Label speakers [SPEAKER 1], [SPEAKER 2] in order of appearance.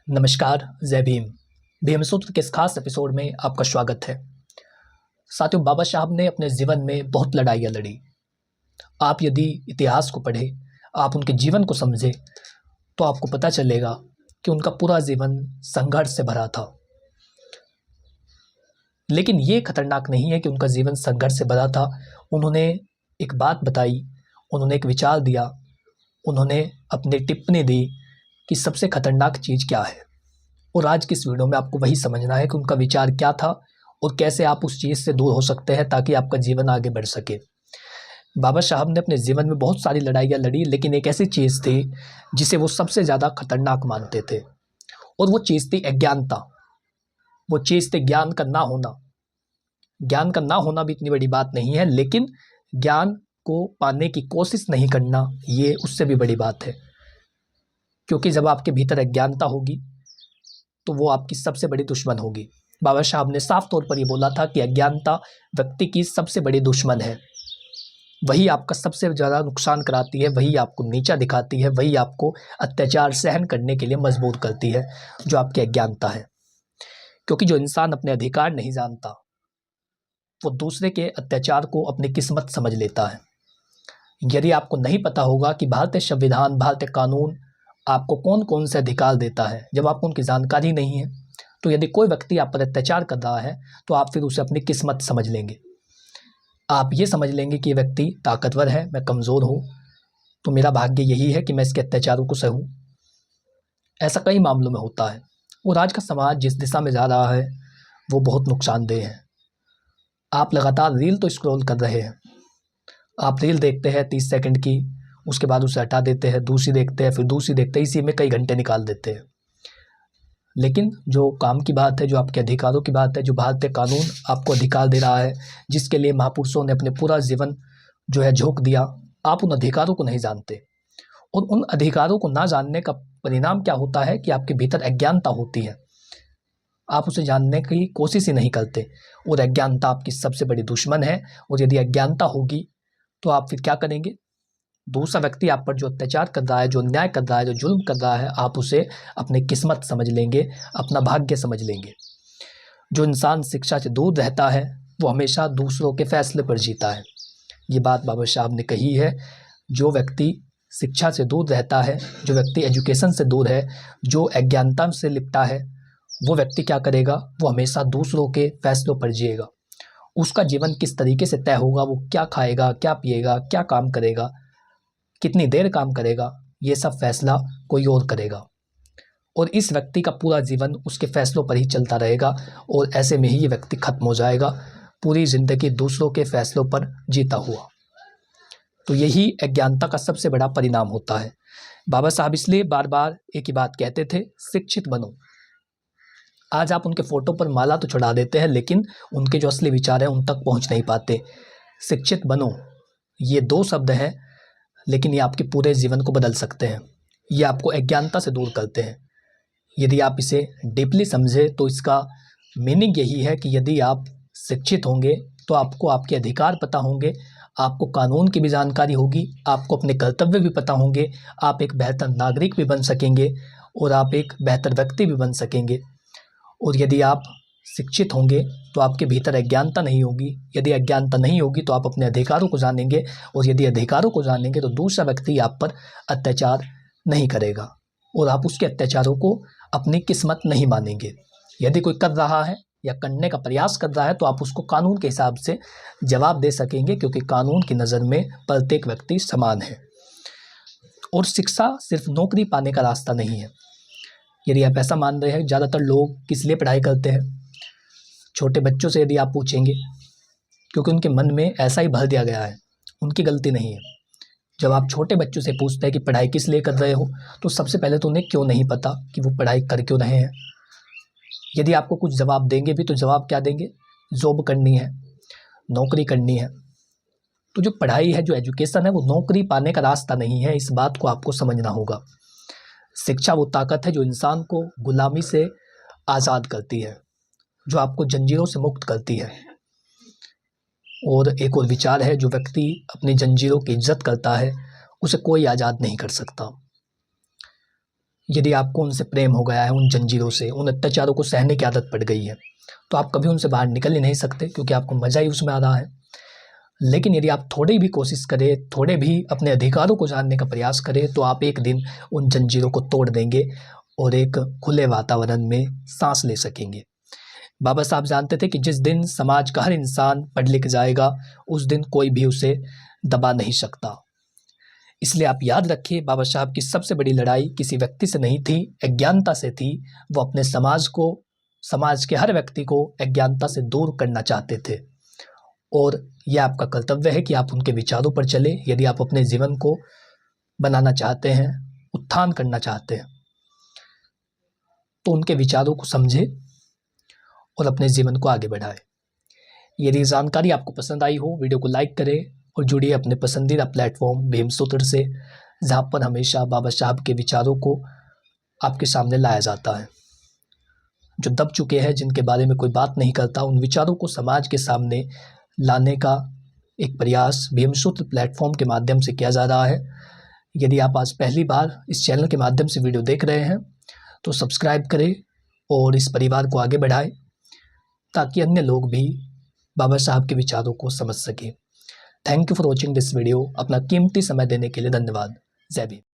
[SPEAKER 1] नमस्कार, जय भीम। भीम सूत्र के इस खास एपिसोड में आपका स्वागत है। साथियों, बाबा साहब ने अपने जीवन में बहुत लड़ाइयाँ लड़ी। आप यदि इतिहास को पढ़ें, आप उनके जीवन को समझें, तो आपको पता चलेगा कि उनका पूरा जीवन संघर्ष से भरा था। लेकिन ये खतरनाक नहीं है कि उनका जीवन संघर्ष से भरा था। उन्होंने एक बात बताई, उन्होंने एक विचार दिया, उन्होंने अपनी टिप्पणी दी कि सबसे खतरनाक चीज़ क्या है। और आज की इस वीडियो में आपको वही समझना है कि उनका विचार क्या था और कैसे आप उस चीज़ से दूर हो सकते हैं ताकि आपका जीवन आगे बढ़ सके। बाबा साहब ने अपने जीवन में बहुत सारी लड़ाइयाँ लड़ी, लेकिन एक ऐसी चीज़ थी जिसे वो सबसे ज़्यादा खतरनाक मानते थे, और वो चीज़ थी अज्ञानता। वो चीज़ थी ज्ञान का ना होना। ज्ञान का ना होना भी इतनी बड़ी बात नहीं है, लेकिन ज्ञान को पाने की कोशिश नहीं करना, ये उससे भी बड़ी बात है। क्योंकि जब आपके भीतर अज्ञानता होगी तो वो आपकी सबसे बड़ी दुश्मन होगी। बाबा साहब ने साफ तौर पर ये बोला था कि अज्ञानता व्यक्ति की सबसे बड़ी दुश्मन है। वही आपका सबसे ज़्यादा नुकसान कराती है, वही आपको नीचा दिखाती है, वही आपको अत्याचार सहन करने के लिए मजबूर करती है, जो आपकी अज्ञानता है। क्योंकि जो इंसान अपने अधिकार नहीं जानता, वो दूसरे के अत्याचार को अपनी किस्मत समझ लेता है। यदि आपको नहीं पता होगा कि भारतीय संविधान, भारतीय कानून आपको कौन कौन से अधिकार देता है, जब आपको उनकी जानकारी नहीं है, तो यदि कोई व्यक्ति आप पर अत्याचार कर रहा है तो आप फिर उसे अपनी किस्मत समझ लेंगे। आप ये समझ लेंगे कि ये व्यक्ति ताकतवर है, मैं कमज़ोर हूँ, तो मेरा भाग्य यही है कि मैं इसके अत्याचारों को सहूँ। ऐसा कई मामलों में होता है। और आज का समाज जिस दिशा में जा रहा है वो बहुत नुकसानदेह है। आप लगातार रील तो स्क्रॉल कर रहे हैं। आप रील देखते हैं 30 सेकंड की, उसके बाद उसे हटा देते हैं, दूसरी देखते हैं, फिर दूसरी देखते हैं, इसी में कई घंटे निकाल देते हैं। लेकिन जो काम की बात है, जो आपके अधिकारों की बात है, जो भारतीय कानून आपको अधिकार दे रहा है, जिसके लिए महापुरुषों ने अपने पूरा जीवन जो है झोंक दिया, आप उन अधिकारों को नहीं जानते। और उन अधिकारों को ना जानने का परिणाम क्या होता है कि आपके भीतर अज्ञानता होती है। आप उसे जानने की कोशिश ही नहीं करते, और अज्ञानता आपकी सबसे बड़ी दुश्मन है। और यदि अज्ञानता होगी तो आप फिर क्या करेंगे? दूसरा व्यक्ति आप पर जो अत्याचार कर रहा है, जो अन्याय कर रहा है, जो जुल्म कर रहा है, आप उसे अपनी किस्मत समझ लेंगे, अपना भाग्य समझ लेंगे। जो इंसान शिक्षा से दूर रहता है वो हमेशा दूसरों के फैसले पर जीता है। ये बात बाबा साहब ने कही है। जो व्यक्ति शिक्षा से दूर रहता है, जो व्यक्ति एजुकेशन से दूर है, जो अज्ञानता से लिपटा है, वो व्यक्ति क्या करेगा? वो हमेशा दूसरों के फैसलों पर जिएगा। उसका जीवन किस तरीके से तय होगा, वो क्या खाएगा, क्या पिएगा, क्या काम करेगा, कितनी देर काम करेगा, ये सब फैसला कोई और करेगा। और इस व्यक्ति का पूरा जीवन उसके फैसलों पर ही चलता रहेगा, और ऐसे में ही ये व्यक्ति खत्म हो जाएगा, पूरी ज़िंदगी दूसरों के फैसलों पर जीता हुआ। तो यही अज्ञानता का सबसे बड़ा परिणाम होता है। बाबा साहब इसलिए बार बार एक ही बात कहते थे, शिक्षित बनो। आज आप उनके फ़ोटो पर माला तो चढ़ा देते हैं, लेकिन उनके जो असली विचार हैं उन तक पहुँच नहीं पाते। शिक्षित बनो, ये 2 शब्द हैं, लेकिन ये आपके पूरे जीवन को बदल सकते हैं। ये आपको अज्ञानता से दूर करते हैं। यदि आप इसे डीपली समझें तो इसका मीनिंग यही है कि यदि आप शिक्षित होंगे तो आपको आपके अधिकार पता होंगे, आपको कानून की भी जानकारी होगी, आपको अपने कर्तव्य भी पता होंगे, आप एक बेहतर नागरिक भी बन सकेंगे, और आप एक बेहतर व्यक्ति भी बन सकेंगे। और यदि आप शिक्षित होंगे तो आपके भीतर अज्ञानता नहीं होगी। यदि अज्ञानता नहीं होगी तो आप अपने अधिकारों को जानेंगे, और यदि अधिकारों को जानेंगे तो दूसरा व्यक्ति आप पर अत्याचार नहीं करेगा, और आप उसके अत्याचारों को अपनी किस्मत नहीं मानेंगे। यदि कोई कर रहा है या करने का प्रयास कर रहा है तो आप उसको कानून के हिसाब से जवाब दे सकेंगे, क्योंकि कानून की नज़र में प्रत्येक व्यक्ति समान है। और शिक्षा सिर्फ नौकरी पाने का रास्ता नहीं है। यदि आप ऐसा मान रहे हैं, ज़्यादातर लोग किस लिए पढ़ाई करते हैं? छोटे बच्चों से यदि आप पूछेंगे, क्योंकि उनके मन में ऐसा ही भर दिया गया है, उनकी गलती नहीं है। जब आप छोटे बच्चों से पूछते हैं कि पढ़ाई किस लिए कर रहे हो, तो सबसे पहले तो उन्हें क्यों नहीं पता कि वो पढ़ाई कर क्यों रहे हैं। यदि आपको कुछ जवाब देंगे भी तो जवाब क्या देंगे? जॉब करनी है, नौकरी करनी है। तो जो पढ़ाई है, जो एजुकेशन है, वो नौकरी पाने का रास्ता नहीं है। इस बात को आपको समझना होगा। शिक्षा वो ताकत है जो इंसान को गुलामी से आज़ाद करती है, जो आपको जंजीरों से मुक्त करती है। और एक और विचार है, जो व्यक्ति अपनी जंजीरों की इज्जत करता है उसे कोई आज़ाद नहीं कर सकता। यदि आपको उनसे प्रेम हो गया है, उन जंजीरों से, उन अत्याचारों को सहने की आदत पड़ गई है, तो आप कभी उनसे बाहर निकल ही नहीं सकते, क्योंकि आपको मज़ा ही उसमें आ रहा है। लेकिन यदि आप थोड़ी भी कोशिश करें, थोड़े भी अपने अधिकारों को जानने का प्रयास करें, तो आप एक दिन उन जंजीरों को तोड़ देंगे और एक खुले वातावरण में सांस ले सकेंगे। बाबा साहब जानते थे कि जिस दिन समाज का हर इंसान पढ़ लिख जाएगा, उस दिन कोई भी उसे दबा नहीं सकता। इसलिए आप याद रखिए, बाबा साहब की सबसे बड़ी लड़ाई किसी व्यक्ति से नहीं थी, अज्ञानता से थी। वो अपने समाज के हर व्यक्ति को अज्ञानता से दूर करना चाहते थे। और यह आपका कर्तव्य है कि आप उनके विचारों पर चले। यदि आप अपने जीवन को बनाना चाहते हैं, उत्थान करना चाहते हैं, तो उनके विचारों को समझे और अपने जीवन को आगे बढ़ाए। यदि जानकारी आपको पसंद आई हो, वीडियो को लाइक करें और जुड़िए अपने पसंदीदा प्लेटफॉर्म भीम सूत्र से, जहाँ पर हमेशा बाबा साहब के विचारों को आपके सामने लाया जाता है। जो दब चुके हैं, जिनके बारे में कोई बात नहीं करता, उन विचारों को समाज के सामने लाने का एक प्रयास भीम सूत्र प्लेटफॉर्म के माध्यम से किया जा रहा है। यदि आप आज पहली बार इस चैनल के माध्यम से वीडियो देख रहे हैं, तो सब्सक्राइब करें और इस परिवार को आगे बढ़ाएं, ताकि अन्य लोग भी बाबा साहब के विचारों को समझ सकें। Thank you for watching this video. अपना कीमती समय देने के लिए धन्यवाद। जय भीम।